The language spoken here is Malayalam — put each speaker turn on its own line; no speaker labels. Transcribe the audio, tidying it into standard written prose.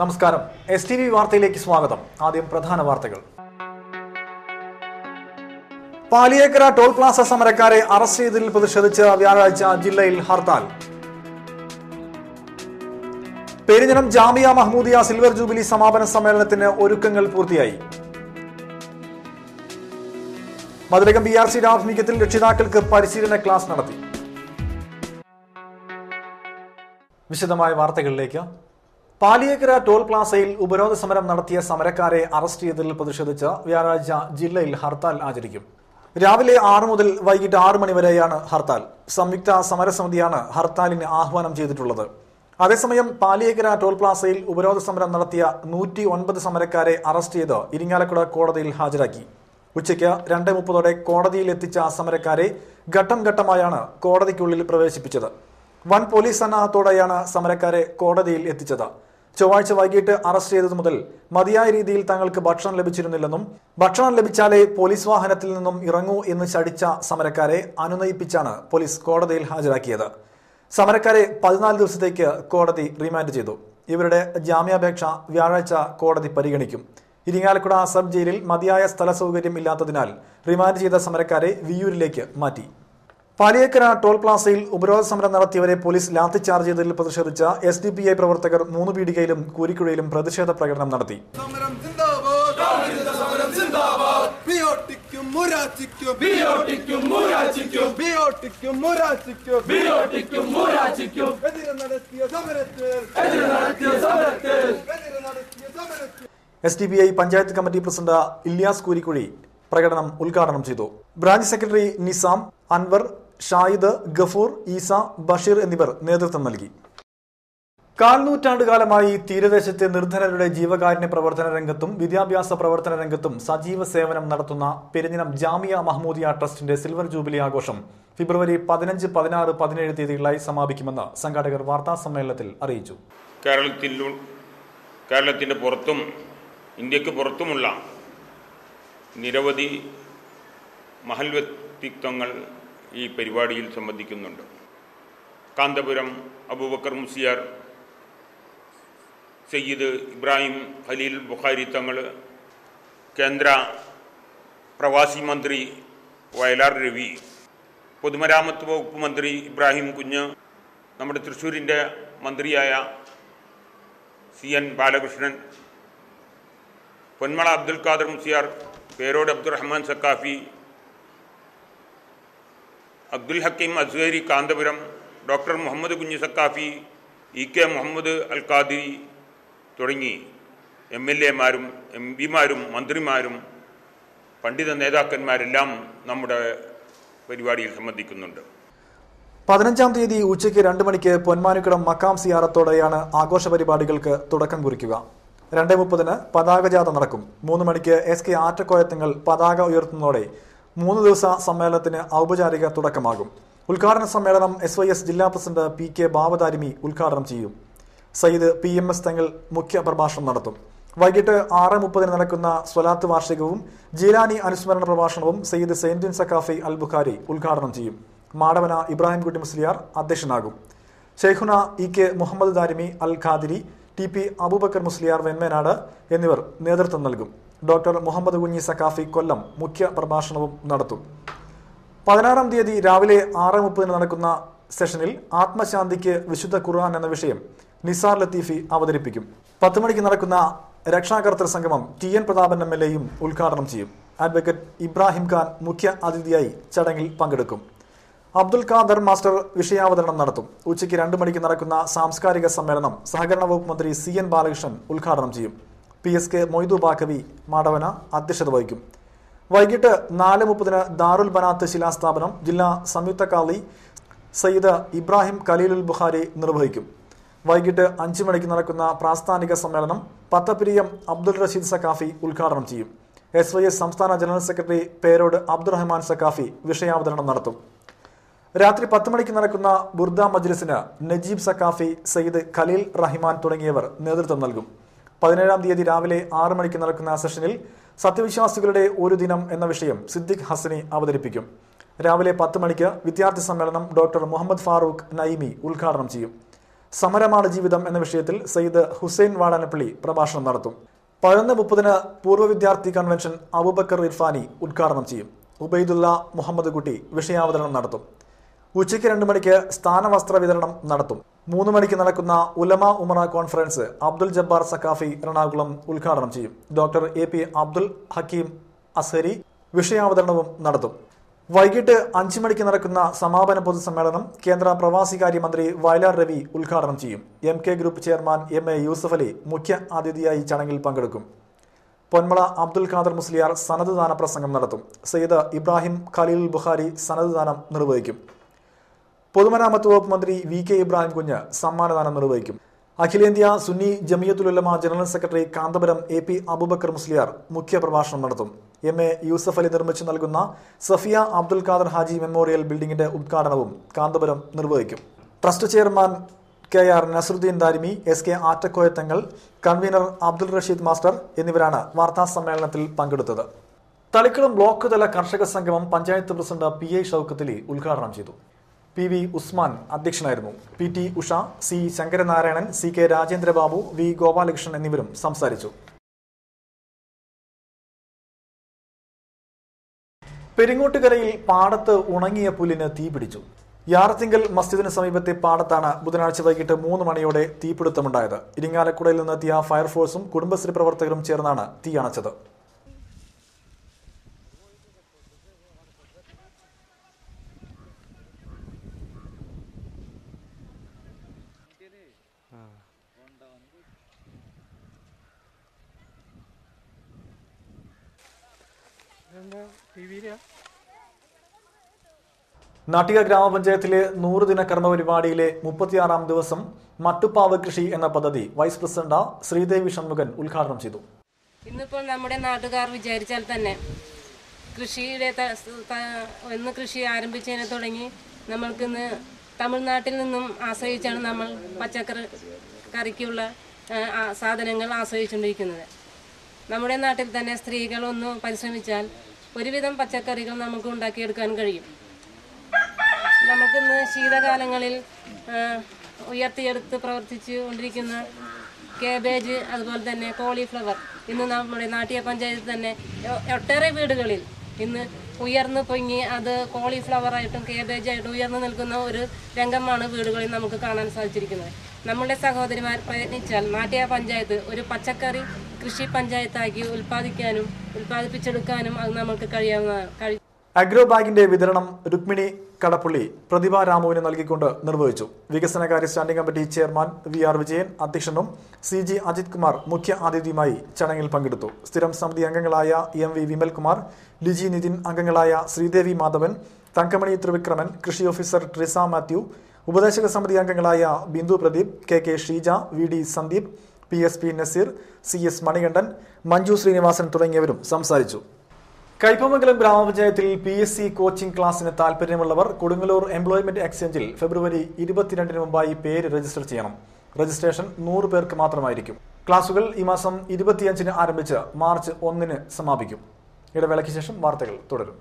നമസ്കാരം. STV വാർത്തയിലേക്ക് സ്വാഗതം. ആദ്യം പ്രധാന വാർത്തകൾ. പാലിയേക്കര ടോൾ പ്ലാസ സമരക്കാരെ അറസ്റ്റ് ചെയ്തതിൽ പ്രതിഷേധിച്ച് വ്യാഴാഴ്ച ജില്ലയിൽ ഹർത്താൽ. പെരിഞ്ഞനം ജാമിയ മഹ്മൂദിയ സിൽവർ ജൂബിലി സമാപന സമ്മേളനത്തിന് ഒരുക്കങ്ങൾ പൂർത്തിയായി. മധുരകം BRCയുടെ ആഭിമുഖ്യത്തിൽ രക്ഷിതാക്കൾക്ക് പരിശീലന ക്ലാസ് നടത്തി. വിശദമായ വാർത്തകളിലേക്ക്. പാലിയേക്കര ടോൾ പ്ലാസയിൽ ഉപരോധ സമരം നടത്തിയ സമരക്കാരെ അറസ്റ്റ് ചെയ്തതിൽ പ്രതിഷേധിച്ച് വ്യാഴാഴ്ച ജില്ലയിൽ ഹർത്താൽ ആചരിക്കും. രാവിലെ 6 മുതൽ വൈകിട്ട് 6 മണി വരെയാണ് ഹർത്താൽ. സംയുക്ത സമരസമിതിയാണ് ഹർത്താലിന് ആഹ്വാനം ചെയ്തിട്ടുള്ളത്. അതേസമയം പാലിയേക്കര ടോൾ പ്ലാസയിൽ ഉപരോധ സമരം നടത്തിയ 109 സമരക്കാരെ അറസ്റ്റ് ചെയ്ത് ഇരിങ്ങാലക്കുട കോടതിയിൽ ഹാജരാക്കി. ഉച്ചയ്ക്ക് 2:30 കോടതിയിൽ എത്തിച്ച സമരക്കാരെ ഘട്ടം ഘട്ടമായാണ് കോടതിക്കുള്ളിൽ പ്രവേശിപ്പിച്ചത്. വൻ പോലീസ് സന്നാഹത്തോടെയാണ് സമരക്കാരെ കോടതിയിൽ എത്തിച്ചത്. ചൊവ്വാഴ്ച വൈകിട്ട് അറസ്റ്റ് ചെയ്തത് മുതൽ മതിയായ രീതിയിൽ തങ്ങൾക്ക് ഭക്ഷണം ലഭിച്ചിരുന്നില്ലെന്നും ഭക്ഷണം ലഭിച്ചാലേ പോലീസ് വാഹനത്തിൽ നിന്നും ഇറങ്ങൂ എന്ന് ശഠിച്ച സമരക്കാരെ അനുനയിപ്പിച്ചാണ് പോലീസ് കോടതിയിൽ ഹാജരാക്കിയത്. സമരക്കാരെ 14 ദിവസത്തേക്ക് കോടതി റിമാൻഡ് ചെയ്തു. ഇവരുടെ ജാമ്യാപേക്ഷ വ്യാഴാഴ്ച കോടതി പരിഗണിക്കും. ഇരിങ്ങാലക്കുട സബ് ജയിലിൽ മതിയായ സ്ഥല സൗകര്യം ഇല്ലാത്തതിനാൽ റിമാൻഡ് ചെയ്ത സമരക്കാരെ വിയ്യൂരിലേക്ക് മാറ്റി. പാലിയേക്കര ടോൾ പ്ലാസയിൽ ഉപരോധ സമരം നടത്തിയവരെ പോലീസ് ലാത്തിചാർജ് ചെയ്തതിൽ പ്രതിഷേധിച്ച SDPI പ്രവർത്തകർ 3 പീടികയിലും കൂരിക്കുഴയിലും പ്രതിഷേധ പ്രകടനം നടത്തി. SDPI panchayat committee president Ilyas Koorikkuzhi പ്രകടനം ഉദ്ഘാടനം ചെയ്തു. ബ്രാഞ്ച് സെക്രട്ടറി നിസാം, അൻവർ, ഷാഹിദ്, ഗഫൂർ, ഈസ, ബഷീർ എന്നിവർ നേതൃത്വം നൽകി. 4 നൂറ്റാണ്ടുകാലമായി തീരദേശത്തെ നിർധനരുടെ ജീവകാരുണ്യ പ്രവർത്തന രംഗത്തും വിദ്യാഭ്യാസ പ്രവർത്തന രംഗത്തും സജീവ സേവനം നടത്തുന്ന പെരിഞ്ഞനം ജാമിയ മഹ്മൂദിയ ട്രസ്റ്റിന്റെ സിൽവർ ജൂബിലി ആഘോഷം ഫെബ്രുവരി 15, 16, 17 തീയതികളായി സമാപിക്കുമെന്ന് സംഘാടകർ വാർത്താ സമ്മേളനത്തിൽ അറിയിച്ചു.
കേരളത്തിന്റെ പുറത്തും ഇന്ത്യക്ക് പുറത്തുമുള്ള നിരവധി മഹൽ വ്യക്തിത്വങ്ങൾ ഈ പരിപാടിയിൽ സംബന്ധിക്കുന്നുണ്ട്. കാന്തപുരം അബൂബക്കർ മുസ്ലിയാർ, സയ്യിദ് ഇബ്രാഹിം ഖലീൽ ബുഖാരി തങ്ങൾ, കേന്ദ്ര പ്രവാസി മന്ത്രി വയലാർ രവി, പൊതുമരാമത്ത് വകുപ്പ് മന്ത്രി ഇബ്രാഹിം കുഞ്ഞ്, നമ്മുടെ തൃശ്ശൂരിൻ്റെ മന്ത്രിയായ CN ബാലകൃഷ്ണൻ, പൊന്മള അബ്ദുൽ ഖാദർ മുസ്ലിയാർ, പേരോട് അബ്ദുറഹ്മാൻ സക്കാഫി, അബ്ദുൽ ഹക്കീം അസ്ഹരി കാന്തപുരം, ഡോക്ടർ മുഹമ്മദ് കുഞ്ഞി സക്കാഫി, EK മുഹമ്മദ് അൽ ഖാദിരി തുടങ്ങി MLA-മാരും MP-മാരും മന്ത്രിമാരും പണ്ഡിത നേതാക്കന്മാരെല്ലാം നമ്മുടെ പരിപാടിയിൽ സംബന്ധിക്കുന്നുണ്ട്.
15-ാം തീയതി ഉച്ചയ്ക്ക് 2 മണിക്ക് പൊന്മാനിക്കടം മക്കാം സിയാറത്തോടെയാണ് ആഘോഷ പരിപാടികൾക്ക് തുടക്കം കുറിക്കുക. 2:30 പതാക ജാഥ നടക്കും. 3 മണിക്ക് SK ആറ്റക്കോയത്തങ്ങൾ പതാക ഉയർത്തുന്നതോടെ 3 ദിവസ സമ്മേളനത്തിന് ഔപചാരിക തുടക്കമാകും. ഉദ്ഘാടന സമ്മേളനം SYS ജില്ലാ പ്രസിഡന്റ് PK ബാവതാരിമി ഉദ്ഘാടനം ചെയ്യും. സയ്യിദ് PMS തങ്ങൾ മുഖ്യ പ്രഭാഷണം നടത്തും. വൈകിട്ട് 6:30 നടക്കുന്ന സ്വലാത്ത് വാർഷികവും ജീലാനി അനുസ്മരണ പ്രഭാഷണവും സയ്യിദ് സൈനുദ്ദീൻ സക്കാഫി അൽ ബുഖാരി ഉദ്ഘാടനം ചെയ്യും. മാടവന ഇബ്രാഹിംകുട്ടി മുസ്ലിയാർ അധ്യക്ഷനാകും. ഷെയ്ഖുന EK മുഹമ്മദ് ദാരിമി അൽ ഖാദിരി, TP അബൂബക്കർ മുസ്ലിയാർ വെന്മേനാട് എന്നിവർ നേതൃത്വം നൽകും. ഡോക്ടർ മുഹമ്മദ് കുഞ്ഞി സക്കാഫി കൊല്ലം മുഖ്യ പ്രഭാഷണവും നടത്തും. 16-ാം തീയതി രാവിലെ 6:30 നടക്കുന്ന സെഷനിൽ ആത്മശാന്തിക്ക് വിശുദ്ധ ഖുർആൻ എന്ന വിഷയം നിസാർ ലത്തീഫി അവതരിപ്പിക്കും. 10 മണിക്ക് നടക്കുന്ന രക്ഷാകർത്തൃ സംഗമം TN പ്രതാപൻ MLA-യും ഉദ്ഘാടനം ചെയ്യും. അഡ്വക്കേറ്റ് ഇബ്രാഹിം ഖാൻ മുഖ്യ അതിഥിയായി ചടങ്ങിൽ പങ്കെടുക്കും. അബ്ദുൽ ഖാദർ മാസ്റ്റർ വിഷയാവതരണം നടത്തും. ഉച്ചയ്ക്ക് 2 മണിക്ക് നടക്കുന്ന സാംസ്കാരിക സമ്മേളനം സഹകരണ വകുപ്പ് മന്ത്രി CN ബാലകൃഷ്ണൻ ഉദ്ഘാടനം ചെയ്യും. PSK മൊയ്തു ബാക്കവി മാടവന അധ്യക്ഷത വഹിക്കും. വൈകിട്ട് 4:30 ദാറുൽ ബനാത്ത് ശിലാസ്ഥാപനം ജില്ലാ സംയുക്ത കാളി സയ്യിദ് ഇബ്രാഹിം ഖലീലുൽ ബുഖാരി നിർവഹിക്കും. വൈകിട്ട് 5 മണിക്ക് നടക്കുന്ന പ്രാസ്ഥാനിക സമ്മേളനം പത്തപിരിയം അബ്ദുൾ റഷീദ് സക്കാഫി ഉദ്ഘാടനം ചെയ്യും. SYS സംസ്ഥാന ജനറൽ സെക്രട്ടറി പേരോട് അബ്ദുറഹ്മാൻ സക്കാഫി വിഷയാവതരണം നടത്തും. രാത്രി 10 മണിക്ക് നടക്കുന്ന ബുർദ മജ്ലിസിന് നജീബ് സക്കാഫി, സയ്യിദ് ഖലീൽ റഹിമാൻ തുടങ്ങിയവർ നേതൃത്വം നൽകും. 17-ാം തീയതി രാവിലെ 6 മണിക്ക് നടക്കുന്ന സെഷനിൽ സത്യവിശ്വാസികളുടെ ഒരു ദിനം എന്ന വിഷയം സിദ്ദിഖ് ഹസനി അവതരിപ്പിക്കും. രാവിലെ 10 മണിക്ക് വിദ്യാർത്ഥി സമ്മേളനം ഡോക്ടർ മുഹമ്മദ് ഫാറൂഖ് നയിമി ഉദ്ഘാടനം ചെയ്യും. സമരമാണ് ജീവിതം എന്ന വിഷയത്തിൽ സയ്യിദ് ഹുസൈൻ വാടാനപ്പള്ളി പ്രഭാഷണം നടത്തും. 11:30 പൂർവ്വ വിദ്യാർത്ഥി കൺവെൻഷൻ അബൂബക്കർ ഇർഫാനി ഉദ്ഘാടനം ചെയ്യും. ഉബൈദുള്ള മുഹമ്മദ് കുട്ടി വിഷയാവതരണം നടത്തും. ഉച്ചയ്ക്ക് 2 മണിക്ക് സ്ഥാനവസ്ത്ര വിതരണം നടത്തും. 3 മണിക്ക് നടക്കുന്ന ഉലമ ഉമറ കോൺഫറൻസ് അബ്ദുൽ ജബ്ബാർ സക്കാഫി എറണാകുളം ഉദ്ഘാടനം ചെയ്യും. ഡോക്ടർ AP അബ്ദുൽ ഹക്കീം അസ്ഹരി വിഷയാവതരണവും നടത്തും. വൈകിട്ട് 5 മണിക്ക് നടക്കുന്ന സമാപന പൊതുസമ്മേളനം കേന്ദ്ര പ്രവാസികാര്യ മന്ത്രി വയലാർ രവി ഉദ്ഘാടനം ചെയ്യും. MK group chairman MA Yusuf Ali മുഖ്യ അതിഥിയായി ചടങ്ങിൽ പങ്കെടുക്കും. പൊന്മള അബ്ദുൽ ഖാദർ മുസ്ലിയാർ സനദ് ദാന പ്രസംഗം നടത്തും. സയ്യിദ് ഇബ്രാഹിം ഖലീൽ ബുഖാരി സനദ് ദാനം നിർവഹിക്കും. പൊതുമരാമത്ത് വകുപ്പ് മന്ത്രി VK ഇബ്രാഹിം കുഞ്ഞ് സമ്മാനദാനം നിർവഹിക്കും. അഖിലേന്ത്യാ Sunni Jamiyyathul Ulama general secretary Kanthapuram AP Aboobacker Musliyar മുഖ്യ പ്രഭാഷണം നടത്തും. MA യൂസഫ് അലി നിർമ്മിച്ചു നൽകുന്ന സഫിയ അബ്ദുൽ ഖാദർ ഹാജി മെമ്മോറിയൽ ബിൽഡിംഗിന്റെ ഉദ്ഘാടനവും കാന്തപുരം നിർവഹിക്കും. Trust chairman KR Nasaruddin Darimi, SK Attakoya Thangal, convener Abdul Rasheed master എന്നിവരാണ് വാർത്താ സമ്മേളനത്തിൽ പങ്കെടുത്തത്. തളിക്കുളം ബ്ലോക്ക് തല കർഷക സംഗമം പഞ്ചായത്ത് പ്രസിഡന്റ് PI ഷൗക്കത്ത് ഉദ്ഘാടനം ചെയ്തു. PV ഉസ്മാൻ അധ്യക്ഷനായിരുന്നു. PT Usha, C Sankaranarayanan, CK Rajendrababu, V Gopalakrishnan എന്നിവരും സംസാരിച്ചു. പെരിങ്ങോട്ടുകരയിൽ പാടത്ത് ഉണങ്ങിയ പുല്ലിന് തീപിടിച്ചു. യാറത്തിങ്കൽ മസ്ജിദിന് സമീപത്തെ പാടത്താണ് ബുധനാഴ്ച വൈകിട്ട് 3 മണിയോടെ തീപിടുത്തമുണ്ടായത്. ഇരിങ്ങാലക്കുടയിൽ നിന്നെത്തിയ ഫയർഫോഴ്സും കുടുംബശ്രീ പ്രവർത്തകരും ചേർന്നാണ് തീ അണച്ചത്. നാട്ടിക ഗ്രാമപഞ്ചായത്തിലെ 100 ദിന കർമ്മ പരിപാടിയിലെ 36ാം ദിവസം മട്ടുപ്പാവ് കൃഷി എന്ന പദ്ധതി വൈസ് പ്രസിഡന്റ് ശ്രീദേവി ഷൺമുഖൻ ഉദ്ഘാടനം ചെയ്തു.
ഇന്നിപ്പോൾ നമ്മുടെ നാട്ടുകാർ വിചാരിച്ചാൽ തന്നെ കൃഷിയുടെ കൃഷി ആരംഭിച്ചതിനെ തുടങ്ങി നമ്മൾക്കിന്ന് തമിഴ്നാട്ടിൽ നിന്നും ആശ്രയിച്ചാണ് നമ്മൾ പച്ചക്കറിക്കുള്ള സാധനങ്ങൾ ആശ്രയിച്ചുകൊണ്ടിരിക്കുന്നത്. നമ്മുടെ നാട്ടിൽ തന്നെ സ്ത്രീകൾ ഒന്ന് പരിശ്രമിച്ചാൽ ഒരുവിധം പച്ചക്കറികൾ നമുക്ക് ഉണ്ടാക്കിയെടുക്കാൻ കഴിയും. നമുക്കിന്ന് ശീതകാലങ്ങളിൽ ഉയർത്തിയെടുത്ത് പ്രവർത്തിച്ചു കൊണ്ടിരിക്കുന്ന കാബേജ്, അതുപോലെ തന്നെ കോളിഫ്ലവർ, ഇന്ന് നമ്മുടെ നാട്ടിക പഞ്ചായത്തിൽ തന്നെ ഒട്ടേറെ വീടുകളിൽ ഇന്ന് ഉയർന്നു പൊങ്ങി അത് കോളിഫ്ലവറായിട്ടും കാബേജായിട്ടും ഉയർന്നു നിൽക്കുന്ന ഒരു രംഗമാണ് വീടുകളിൽ നമുക്ക് കാണാൻ സാധിച്ചിരിക്കുന്നത്. നമ്മുടെ സഹോദരിമാർ പ്രയത്നിച്ചാൽ നാട്ടിക പഞ്ചായത്ത് ഒരു പച്ചക്കറി കൃഷി പഞ്ചായത്താക്കി ഉൽപ്പാദിപ്പിച്ചെടുക്കാനും അത് നമുക്ക് കഴിയും.
അഗ്രോ ബാഗിന്റെ വിതരണം രുക്മിണി കടപ്പള്ളി പ്രതിഭ രാമുവിന് നൽകിക്കൊണ്ട് നിർവഹിച്ചു. വികസനകാര്യ standing committee chairman VR Vijayan അധ്യക്ഷനും CG അജിത് കുമാർ മുഖ്യ അതിഥിയുമായി ചടങ്ങിൽ പങ്കെടുത്തു. സ്ഥിരം സമിതി അംഗങ്ങളായ MV വിമൽകുമാർ, ലിജി നിതിൻ, അംഗങ്ങളായ ശ്രീദേവി മാധവൻ, തങ്കമണി ത്രിവിക്രമൻ, കൃഷി ഓഫീസർ ട്രിസ മാത്യു, ഉപദേശക സമിതി അംഗങ്ങളായ Bindu Pradeep, KK Sheeja, VD Sandeep, PSP Naseer, CS Manikandan, Manju Sreenivasan തുടങ്ങിയവരും സംസാരിച്ചു. കയ്പമംഗലം ഗ്രാമപഞ്ചായത്തിൽ PSC കോച്ചിംഗ് ക്ലാസ്സിന് താൽപര്യമുള്ളവർ കൊടുങ്ങല്ലൂർ എംപ്ലോയ്മെന്റ് എക്സ്ചേഞ്ചിൽ ഫെബ്രുവരി 22 മുമ്പായി പേര് രജിസ്റ്റർ ചെയ്യണം. രജിസ്ട്രേഷൻ 100 പേർക്ക് മാത്രമായിരിക്കും. ക്ലാസുകൾ ഈ മാസം 25 ആരംഭിച്ച് മാർച്ച് 1 സമാപിക്കും. ഇടവേളയ്ക്ക് ശേഷം വാർത്തകൾ തുടരും.